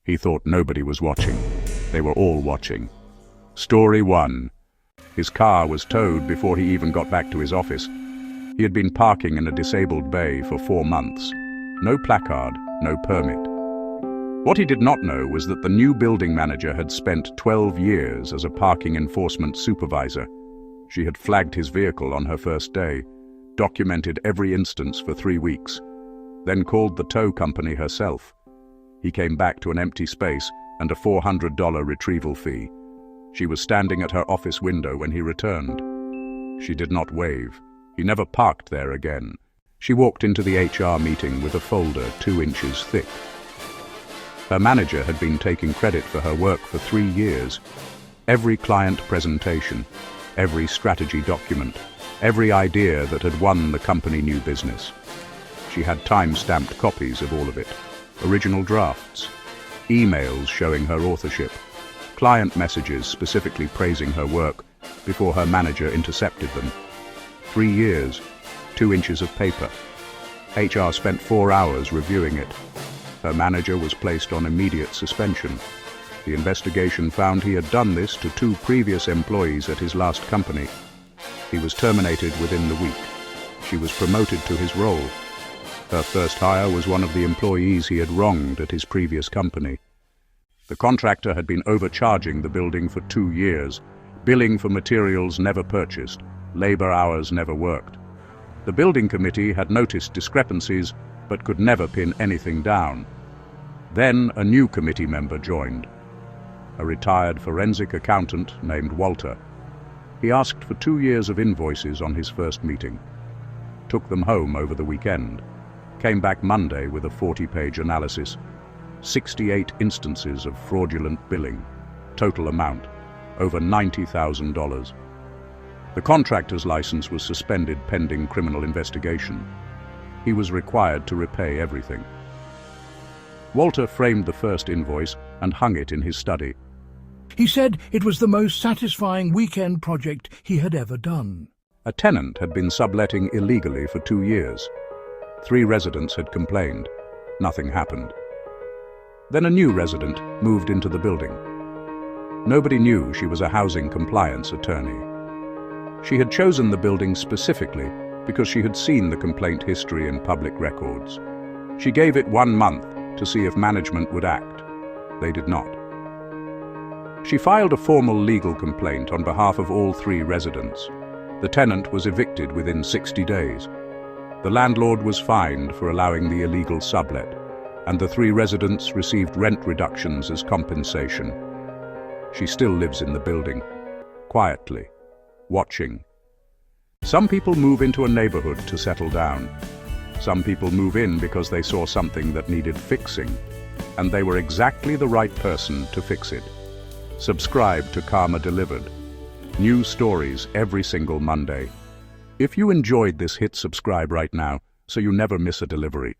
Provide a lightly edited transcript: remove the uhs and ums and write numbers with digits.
He thought nobody was watching. They were all watching. Story 1. His car was towed before he even got back to his office. He had been parking in a disabled bay for 4 months. No placard, no permit. What he did not know was that the new building manager had spent 12 years as a parking enforcement supervisor. She had flagged his vehicle on her first day, documented every instance for 3 weeks, then called the tow company herself. He came back to an empty space and a $400 retrieval fee. She was standing at her office window when he returned. She did not wave. He never parked there again. She walked into the HR meeting with a folder 2 inches thick. Her manager had been taking credit for her work for 3 years. Every client presentation, every strategy document, every idea that had won the company new business. She had time-stamped copies of all of it, original drafts, emails showing her authorship, client messages specifically praising her work before her manager intercepted them. 3 years, 2 inches of paper. HR spent 4 hours reviewing it. Her manager was placed on immediate suspension. The investigation found he had done this to 2 previous employees at his last company. He was terminated within the week. She was promoted to his role. Her first hire was one of the employees he had wronged at his previous company. The contractor had been overcharging the building for 2 years, billing for materials never purchased, labor hours never worked. The building committee had noticed discrepancies but could never pin anything down. Then a new committee member joined, a retired forensic accountant named Walter. He asked for 2 years of invoices on his first meeting, took them home over the weekend, came back Monday with a 40-page analysis, 68 instances of fraudulent billing, total amount, over $90,000. The contractor's license was suspended pending criminal investigation. He was required to repay everything. Walter framed the first invoice and hung it in his study. He said it was the most satisfying weekend project he had ever done. A tenant had been subletting illegally for 2 years. 3 residents had complained. Nothing happened. Then a new resident moved into the building. Nobody knew she was a housing compliance attorney. She had chosen the building specifically because she had seen the complaint history in public records. She gave it 1 month to see if management would act. They did not. She filed a formal legal complaint on behalf of all 3 residents. The tenant was evicted within 60 days. The landlord was fined for allowing the illegal sublet, and the 3 residents received rent reductions as compensation. She still lives in the building, quietly, watching. Some people move into a neighborhood to settle down. Some people move in because they saw something that needed fixing, and they were exactly the right person to fix it. Subscribe to Karma Delivered. New stories every single Monday. If you enjoyed this, hit subscribe right now so you never miss a delivery.